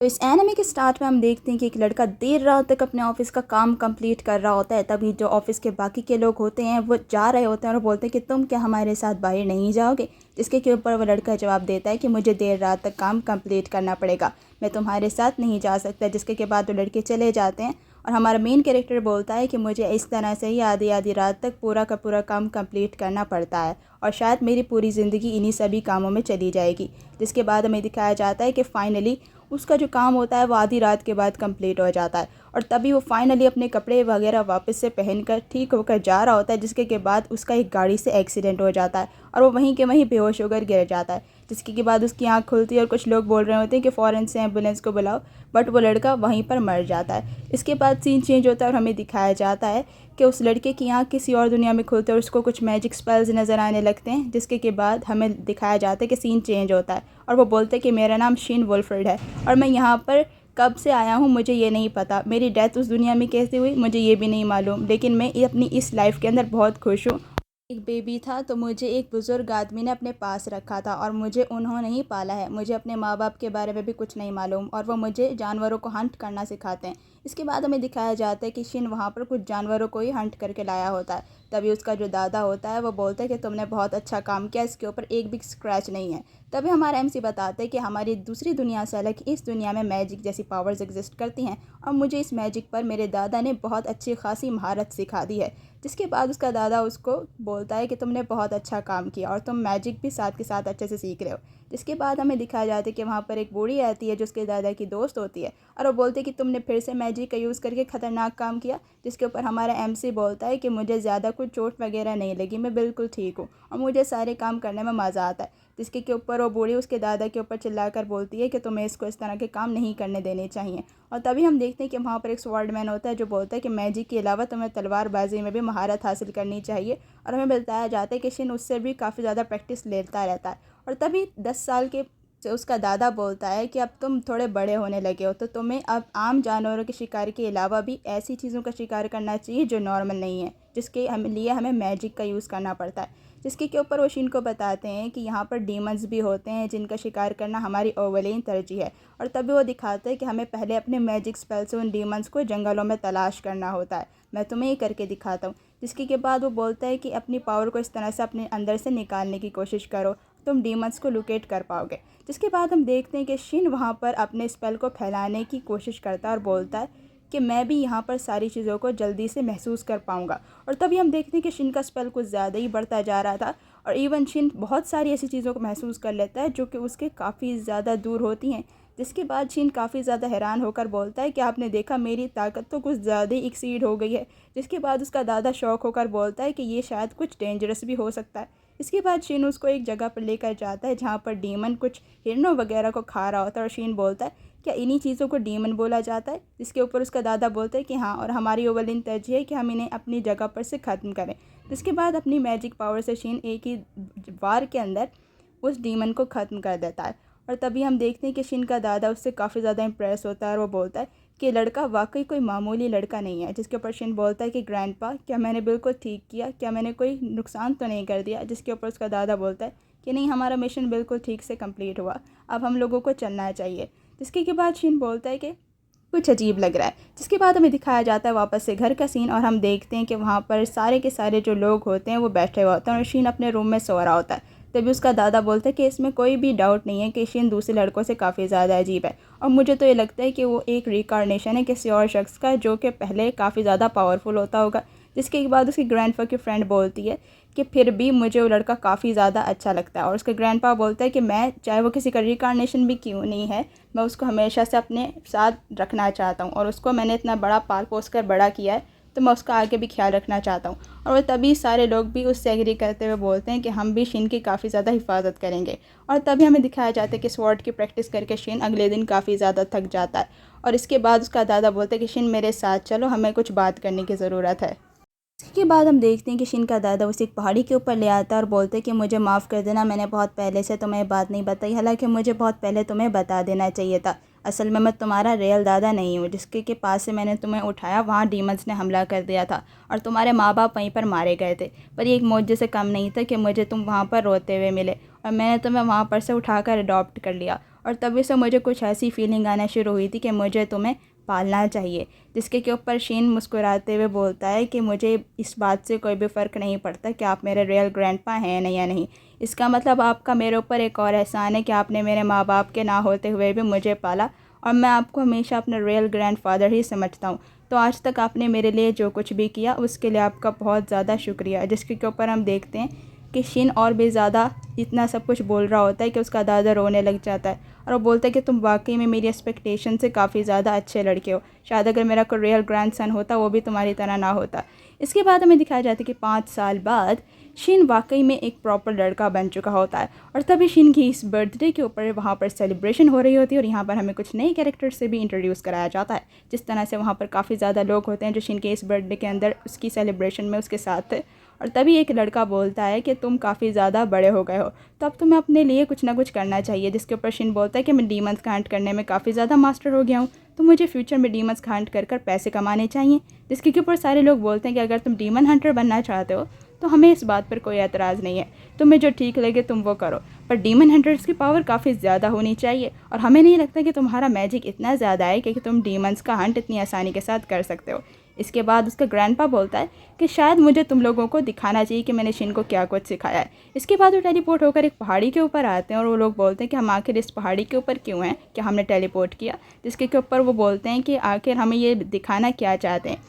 तो इस एनिमे के स्टार्ट में हम देखते हैं कि एक लड़का देर रात तक अपने ऑफिस का काम कंप्लीट कर रहा होता है। तभी जो ऑफिस के बाकी के लोग होते हैं वो जा रहे होते हैं और बोलते हैं कि तुम क्या हमारे साथ बाहर नहीं जाओगे। जिसके के ऊपर वो लड़का जवाब देता है कि मुझे देर रात तक काम कंप्लीट करना पड़ेगा, मैं तुम्हारे साथ नहीं जा सकता। जिसके के बाद वो लड़के चले जाते हैं और हमारा मेन कैरेक्टर बोलता है कि मुझे इस तरह से ही आधी आधी रात तक पूरा का पूरा काम कंप्लीट करना पड़ता है और शायद मेरी पूरी ज़िंदगी इन्हीं सभी कामों में चली जाएगी। जिसके बाद हमें दिखाया जाता है कि फ़ाइनली उसका जो काम होता है वो आधी रात के बाद कंप्लीट हो जाता है और तभी वो फाइनली अपने कपड़े वगैरह वापस से पहनकर ठीक होकर जा रहा होता है। जिसके के बाद उसका एक गाड़ी से एक्सीडेंट हो जाता है और वो वहीं के वहीं बेहोश होकर गिर जाता है। जिसके के बाद उसकी आंख खुलती है और कुछ लोग बोल रहे होते हैं कि फ़ौरन से एम्बुलेंस को बुलाओ, बट वो लड़का वहीं पर मर जाता है। इसके बाद सीन चेंज होता है और हमें दिखाया जाता है कि उस लड़के की आँख किसी और दुनिया में खुलती है और उसको कुछ मैजिक स्पेल्स नज़र आने लगते हैं। जिसके के बाद हमें दिखाया जाता है कि सीन चेंज होता है और वो बोलते हैं कि मेरा नाम शीन वुल्फ्रेड है और मैं यहाँ पर कब से आया हूँ मुझे ये नहीं पता, मेरी डेथ उस दुनिया में कैसे हुई मुझे ये भी नहीं मालूम, लेकिन मैं अपनी इस लाइफ के अंदर बहुत खुश हूँ। एक बेबी था तो मुझे एक बुज़ुर्ग आदमी ने अपने पास रखा था और मुझे उन्होंने ही पाला है। मुझे अपने माँ बाप के बारे में भी कुछ नहीं मालूम और वो मुझे जानवरों को हंट करना सिखाते हैं। इसके बाद हमें दिखाया जाता है कि शिन वहाँ पर कुछ जानवरों को ही हंट करके लाया होता है। तभी उसका जो दादा होता है वो बोलता है कि तुमने बहुत अच्छा काम किया, इसके ऊपर एक भी स्क्रैच नहीं है। तभी हमारा एमसी बताते हैं कि हमारी दूसरी दुनिया से अलग इस दुनिया में मैजिक जैसी पावर्स एग्जिस्ट करती हैं और मुझे इस मैजिक पर मेरे दादा ने बहुत अच्छी खासी महारत सिखा दी है। जिसके बाद उसका दादा उसको बोलता है कि तुमने बहुत अच्छा काम किया और तुम मैजिक भी साथ के साथ अच्छे से सीख रहे हो। जिसके बाद हमें दिखाया जाता है कि वहाँ पर एक बूढ़ी आती है जो उसके दादा की दोस्त होती है और वो बोलती है कि तुमने फिर से मैजिक का यूज़ करके ख़तरनाक काम किया। जिसके ऊपर हमारा एमसी बोलता है कि मुझे ज़्यादा कुछ चोट वगैरह नहीं लगी, मैं बिल्कुल ठीक हूँ और मुझे सारे काम करने में मज़ा आता है। जिसके के ऊपर वो बूढ़ी उसके दादा के ऊपर चिल्लाकर बोलती है कि तुम्हें इसको इस तरह के काम नहीं करने देने चाहिए। और तभी हम देखते हैं कि वहाँ पर एक स्वॉर्डमैन होता है जो बोलता है कि मैजिक के अलावा तुम्हें तलवारबाजी में भी महारत हासिल करनी चाहिए और हमें बताया जाता है कि शिन उससे भी काफ़ी ज़्यादा प्रैक्टिस लेता रहता है। और तभी 10 साल के से उसका दादा बोलता है कि अब तुम थोड़े बड़े होने लगे हो तो तुम्हें अब आम जानवरों के शिकार के अलावा भी ऐसी चीज़ों का शिकार करना चाहिए जो नॉर्मल नहीं है, जिसके लिए हमें मैजिक का यूज़ करना पड़ता है। जिसके के ऊपर वो शिन को बताते हैं कि यहाँ पर डीमंस भी होते हैं जिनका शिकार करना हमारी ओवलीन तरजीह है। और तभी वो दिखाते हैं कि हमें पहले अपने मैजिक स्पेल से उन डीमंस को जंगलों में तलाश करना होता है, मैं तुम्हें ही करके दिखाता हूँ। जिसके के बाद वो बोलता है कि अपनी पावर को इस तरह से अपने अंदर से निकालने की कोशिश करो, तुम डीमंस को लोकेट कर पाओगे। जिसके बाद हम देखते हैं कि शिन वहाँ पर अपने स्पेल को फैलाने की कोशिश करता है और बोलता है कि मैं भी यहाँ पर सारी चीज़ों को जल्दी से महसूस कर पाऊँगा। और तभी हम देखते हैं कि शिन का स्पेल कुछ ज़्यादा ही बढ़ता जा रहा था और इवन शिन बहुत सारी ऐसी चीज़ों को महसूस कर लेता है जो कि उसके काफ़ी ज़्यादा दूर होती हैं। जिसके बाद शिन काफ़ी ज़्यादा हैरान होकर बोलता है कि आपने देखा मेरी ताकत तो कुछ ज़्यादा ही एक्सीड हो गई है। जिसके बाद उसका दादा शौक होकर बोलता है कि ये शायद कुछ डेंजरस भी हो सकता है। इसके बाद शीन उसको एक जगह पर लेकर जाता है जहाँ पर डीमन कुछ हिरणों वगैरह को खा रहा होता है और शीन बोलता है क्या इन्हीं चीज़ों को डीमन बोला जाता है। जिसके ऊपर उसका दादा बोलता है कि हाँ, और हमारी ओवलिन तरजीह है कि हम इन्हें अपनी जगह पर से ख़त्म करें। जिसके बाद अपनी मैजिक पावर से शीन एक ही वार के अंदर उस डीमन को ख़त्म कर देता है। और तभी हम देखते हैं कि शिन का दादा उससे काफ़ी ज़्यादा इम्प्रेस होता है और वो बोलता है कि लड़का वाकई कोई मामूली लड़का नहीं है। जिसके ऊपर शिन बोलता है कि ग्रैंडपा क्या मैंने बिल्कुल ठीक किया, क्या मैंने कोई नुकसान तो नहीं कर दिया। जिसके ऊपर उसका दादा बोलता है कि नहीं, हमारा मिशन बिल्कुल ठीक से कंप्लीट हुआ, अब हम लोगों को चलना चाहिए। जिसके के बाद शिन बोलता है कि कुछ अजीब लग रहा है। जिसके बाद हमें दिखाया जाता है वापस से घर का सीन और हम देखते हैं कि वहाँ पर सारे के सारे जो लोग होते हैं वो बैठे हुए होते हैं और शीन अपने रूम में सो रहा होता है। तभी उसका दादा बोलता है कि इसमें कोई भी डाउट नहीं है कि शीन दूसरे लड़कों से काफ़ी ज़्यादा अजीब है और मुझे तो ये लगता है कि वो एक रिकार्नेशन है किसी और शख्स का जो कि पहले काफ़ी ज़्यादा पावरफुल होता होगा। जिसके बाद उसकी ग्रैंडपा की फ्रेंड बोलती है कि फिर भी मुझे वो लड़का काफ़ी ज़्यादा अच्छा लगता है और उसके ग्रैंडपा बोलता है कि मैं चाहे वो किसी का रिकार्नेशन भी क्यों नहीं है, मैं उसको हमेशा से अपने साथ रखना चाहता हूँ और उसको मैंने इतना बड़ा पाल पोस कर बड़ा किया है तो मैं उसका आगे भी ख्याल रखना चाहता हूँ। और वो तभी सारे लोग भी उससे एग्री करते हुए बोलते हैं कि हम भी शिन की काफ़ी ज़्यादा हिफाजत करेंगे। और तभी हमें दिखाया जाता है कि स्वॉर्ड की प्रैक्टिस करके शिन अगले दिन काफ़ी ज़्यादा थक जाता है और इसके बाद उसका दादा बोलता है कि शिन मेरे साथ चलो, हमें कुछ बात करने की ज़रूरत है। इसके बाद हम देखते हैं कि शिन का दादा उसे एक पहाड़ी के ऊपर ले आता है और बोलते हैं कि मुझे माफ़ कर देना, मैंने बहुत पहले से तुम्हें बात नहीं बताई, हालांकि मुझे बहुत पहले तुम्हें बता देना चाहिए था। असल में मैं तुम्हारा रियल दादा नहीं हूँ, जिसके के पास से मैंने तुम्हें उठाया वहाँ डीमंस ने हमला कर दिया था और तुम्हारे माँ बाप वहीं पर मारे गए थे। पर ये एक मौजे से कम नहीं था कि मुझे तुम वहाँ पर रोते हुए मिले और मैंने तुम्हें वहाँ पर से उठाकर अडॉप्ट कर लिया और तभी से मुझे कुछ ऐसी फीलिंग आना शुरू हुई थी कि मुझे तुम्हें पालना चाहिए। जिसके के ऊपर शिन मुस्कुराते हुए बोलता है कि मुझे इस बात से कोई भी फ़र्क नहीं पड़ता कि आप मेरे रियल ग्रैंडपा हैं नहीं या नहीं। इसका मतलब आपका मेरे ऊपर एक और एहसान है कि आपने मेरे माँ बाप के ना होते हुए भी मुझे पाला, और मैं आपको हमेशा अपना रियल ग्रैंडफादर ही समझता हूँ। तो आज तक आपने मेरे लिए जो कुछ भी किया उसके लिए आपका बहुत ज़्यादा शुक्रिया। जिसके ऊपर हम देखते हैं कि शिन और भी ज़्यादा इतना सब कुछ बोल रहा होता है कि उसका दादा रोने लग जाता है, और वो बोलता है कि तुम वाकई में मेरी एक्सपेक्टेशन से काफ़ी ज़्यादा अच्छे लड़के हो। शायद अगर मेरा कोई रियल ग्रैंडसन होता वो भी तुम्हारी तरह ना होता। इसके बाद हमें दिखाया जाता है कि 5 साल बाद शिन वाकई में एक प्रॉपर लड़का बन चुका होता है, और तभी शिन की इस बर्थडे के ऊपर वहाँ पर सेलिब्रेशन हो रही होती है। और यहाँ पर हमें कुछ नए कैरेक्टर से भी इंट्रोड्यूस कराया जाता है। जिस तरह से वहाँ पर काफ़ी ज़्यादा लोग होते हैं जो शिन के इस बर्थडे के अंदर उसकी सेलिब्रेशन में उसके साथ थे। और तभी एक लड़का बोलता है कि तुम काफ़ी ज़्यादा बड़े हो गए हो, तो अब तुम्हें अपने लिए कुछ ना कुछ करना चाहिए। जिसके ऊपर शिन बोलता है कि मैं डीमंस का हंट करने में काफ़ी ज़्यादा मास्टर हो गया हूँ, तो मुझे फ्यूचर में डीमंस का हंट कर कर पैसे कमाने चाहिए। जिसके ऊपर सारे लोग बोलते हैं कि अगर तुम डीमन हंटर बनना चाहते हो तो हमें इस बात पर कोई एतराज़ नहीं है, तुम्हें जो ठीक लगे तुम वो करो, पर डीमन हंटर्स की पावर काफ़ी ज़्यादा होनी चाहिए, और हमें नहीं लगता कि तुम्हारा मैजिक इतना ज़्यादा है कि तुम डीमंस का हंट इतनी आसानी के साथ कर सकते हो। इसके बाद उसका ग्रैंडपा बोलता है कि शायद मुझे तुम लोगों को दिखाना चाहिए कि मैंने शिन को क्या कुछ सिखाया है। इसके बाद वो टेलीपोर्ट होकर एक पहाड़ी के ऊपर आते हैं, और वो लोग बोलते हैं कि हम आखिर इस पहाड़ी के ऊपर क्यों हैं, क्या हमने टेलीपोर्ट किया। जिसके ऊपर वो बोलते हैं कि आखिर हमें ये दिखाना क्या चाहते हैं।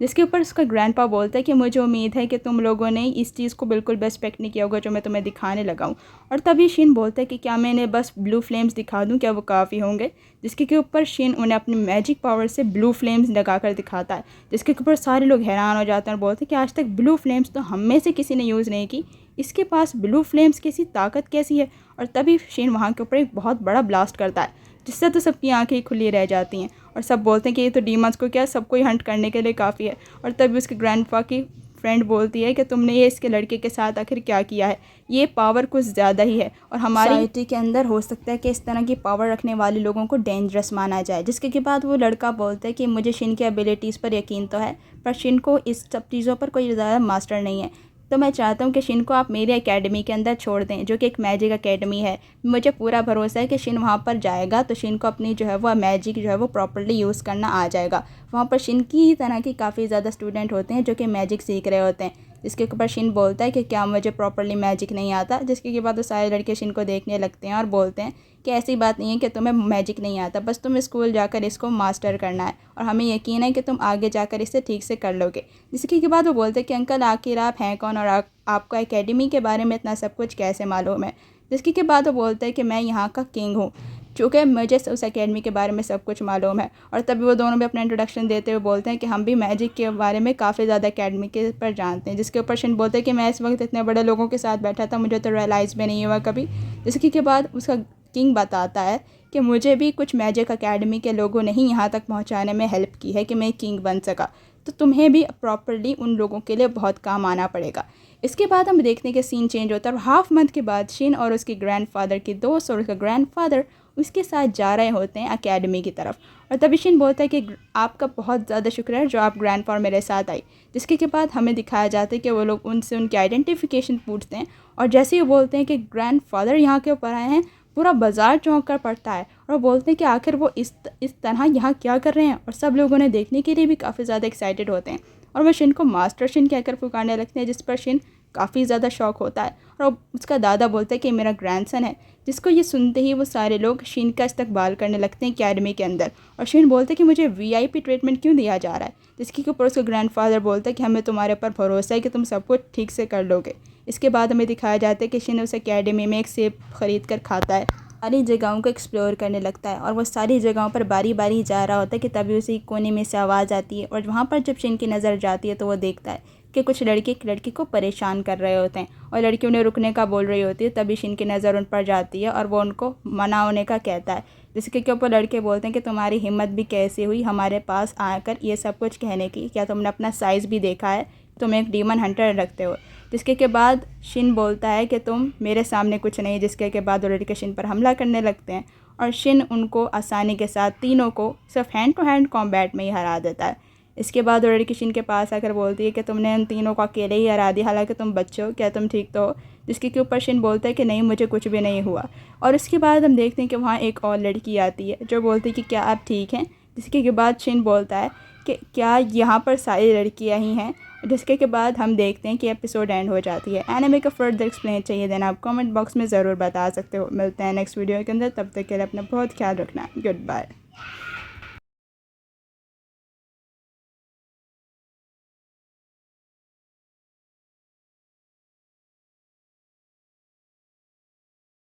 जिसके ऊपर उसका ग्रैंडपा बोलता है कि मुझे उम्मीद है कि तुम लोगों ने इस चीज़ को बिल्कुल भी एक्सपेक्ट नहीं किया होगा जो मैं तुम्हें दिखाने लगा हूँ। और तभी शिन बोलता है कि क्या मैंने बस ब्लू फ्लेम्स दिखा दूँ, क्या वो काफ़ी होंगे। जिसके के ऊपर शिन उन्हें अपनी मैजिक पावर से ब्लू फ्लेम्स लगा कर दिखाता है। जिसके ऊपर सारे लोग हैरान हो जाते हैं और बोलते हैं कि आज तक ब्लू फ्लेम्स तो हम में से किसी ने यूज़ नहीं की, इसके पास ब्लू फ्लेम्स की ताकत कैसी है। और तभी शिन वहाँ के ऊपर एक बहुत बड़ा ब्लास्ट करता है, जिससे तो सबकी आंखें खुली रह जाती हैं, और सब बोलते हैं कि ये तो डीमंस को क्या सबको ही हंट करने के लिए काफ़ी है। और तभी उसके ग्रैंडपा की फ्रेंड बोलती है कि तुमने ये इसके लड़के के साथ आखिर क्या किया है, ये पावर कुछ ज़्यादा ही है, और हमारी सोसाइटी के अंदर हो सकता है कि इस तरह की पावर रखने वाले लोगों को डेंजरस माना जाए। जिसके बाद वो लड़का बोलता है कि मुझे शिन की एबिलिटीज़ पर यकीन तो है, पर शिन को इस सब चीज़ों पर कोई ज़्यादा मास्टर नहीं है, तो मैं चाहता हूँ कि शिन को आप मेरी एकेडमी के अंदर छोड़ दें, जो कि एक मैजिक एकेडमी है। मुझे पूरा भरोसा है कि शिन वहाँ पर जाएगा तो शिन को अपनी जो है वो मैजिक जो है वो प्रॉपर्ली यूज़ करना आ जाएगा। वहाँ पर शिन की ही तरह की काफ़ी ज़्यादा स्टूडेंट होते हैं जो कि मैजिक सीख रहे होते हैं। जिसके ऊपर शिन बोलता है कि क्या मुझे प्रॉपर्ली मैजिक नहीं आता। जिसके बाद वो सारे लड़के शिन को देखने लगते हैं और बोलते हैं कि ऐसी बात नहीं है कि तुम्हें मैजिक नहीं आता, बस तुम्हें स्कूल जाकर इसको मास्टर करना है, और हमें यकीन है कि तुम आगे जाकर इसे ठीक से कर लोगे। जिसके बाद वो बोलते हैं कि अंकल आखिर आप हैं कौन, और आपको एकेडमी के बारे में इतना सब कुछ कैसे मालूम है। जिसके बाद वो बोलता है कि मैं यहाँ का किंग हूँ, चूँकि मुझे उस एकेडमी के बारे में सब कुछ मालूम है। और तभी वो दोनों भी अपना इंट्रोडक्शन देते हुए बोलते हैं कि हम भी मैजिक के बारे में काफ़ी ज़्यादा एकेडमी के पर जानते हैं। जिसके ऊपर शिन बोलते हैं कि मैं इस वक्त इतने बड़े लोगों के साथ बैठा था, मुझे तो रियलाइज़ भी नहीं हुआ कभी। जिसके बाद उसका किंग बताता है कि मुझे भी कुछ मैजिक एकेडमी के लोगों ने ही यहाँ तक पहुँचाने में हेल्प की है कि मैं किंग बन सका, तो तुम्हें भी प्रॉपर्ली उन लोगों के लिए बहुत काम आना पड़ेगा। इसके बाद हम देखने के सीन चेंज होता है, और हाफ मंथ के बाद शिन और उसके ग्रैंडफादर की दोस्त और उसका ग्रैंडफादर उसके साथ जा रहे होते हैं एकेडमी की तरफ। और तभी शिन बोलता है कि आपका बहुत ज़्यादा शुक्रिया जो आप ग्रैंडपा और मेरे साथ आई। जिसके बाद हमें दिखाया जाता है कि वो लोग उनसे उनकी आइडेंटिफिकेशन पूछते हैं, और जैसे ही वो बोलते हैं कि ग्रैंडफादर यहाँ के ऊपर आए हैं, पूरा बाजार चौंक कर पड़ता है, और वो बोलते हैं कि आखिर वो इस तरह यहाँ क्या कर रहे हैं। और सब लोगों ने देखने के लिए भी काफ़ी ज़्यादा एक्साइटेड होते हैं, और वो शिन को मास्टर शिन कहकर पुकारने लगते हैं। जिस पर शिन काफ़ी ज़्यादा शौक होता है, और उसका दादा बोलता है कि मेरा ग्रैंडसन है। जिसको ये सुनते ही वो सारे लोग शिन का इस्तकबाल करने लगते हैं एकेडमी के अंदर, और शिन बोलते हैं कि मुझे वीआईपी ट्रीटमेंट क्यों दिया जा रहा है। जिसके ऊपर उसका ग्रैंडफादर बोलता है कि हमें तुम्हारे ऊपर भरोसा है कि तुम सब कुछ ठीक से कर लोगे। इसके बाद हमें दिखाया जाता है कि शिन उस एकेडमी में एक सेब खरीद कर खाता है, सारी जगहों को एक्सप्लोर करने लगता है, और वो सारी जगहों पर बारी बारी जा रहा होता है कि तभी उसे कोने में से आवाज़ आती है। और वहाँ पर जब शिन की नज़र जाती है तो वो देखता है कि कुछ लड़के एक लड़की को परेशान कर रहे होते हैं, और लड़की उन्हें रुकने का बोल रही होती है। तभी शिन की नज़र उन पर जाती है और वो उनको मना होने का कहता है। जिसके ऊपर लड़के बोलते हैं कि तुम्हारी हिम्मत भी कैसे हुई हमारे पास आकर ये सब कुछ कहने की, क्या तुमने अपना साइज़ भी देखा है, तुम एक डीमन हंटर रखते हो। जिसके बाद शिन बोलता है कि तुम मेरे सामने कुछ नहीं। जिसके बाद वो लड़के शिन पर हमला करने लगते हैं, और शिन उनको आसानी के साथ तीनों को सिर्फ हैंड टू हैंड कॉम्बैट में ही हरा देता है। इसके बाद वो लड़की शिन के पास आकर बोलती है कि तुमने इन तीनों को अकेले ही हरा दिया, हालांकि तुम बच्चे हो, क्या तुम ठीक तो हो? जिसके ऊपर शिन बोलता है कि नहीं, मुझे कुछ भी नहीं हुआ। और उसके बाद हम देखते हैं कि वहाँ एक और लड़की आती है जो बोलती है कि क्या आप ठीक हैं? जिसके बाद शिन बोलता है कि क्या यहाँ पर सारी लड़कियाँ ही हैं? जिसके के बाद हम देखते हैं कि एपिसोड एंड हो जाती है। एनिमे का फर्दर एक्सप्लेन चाहिए देना आप कमेंट बॉक्स में ज़रूर बता सकते हो। मिलते हैं नेक्स्ट वीडियो के अंदर, तब तक के लिए अपना बहुत ख्याल रखना। Good bye.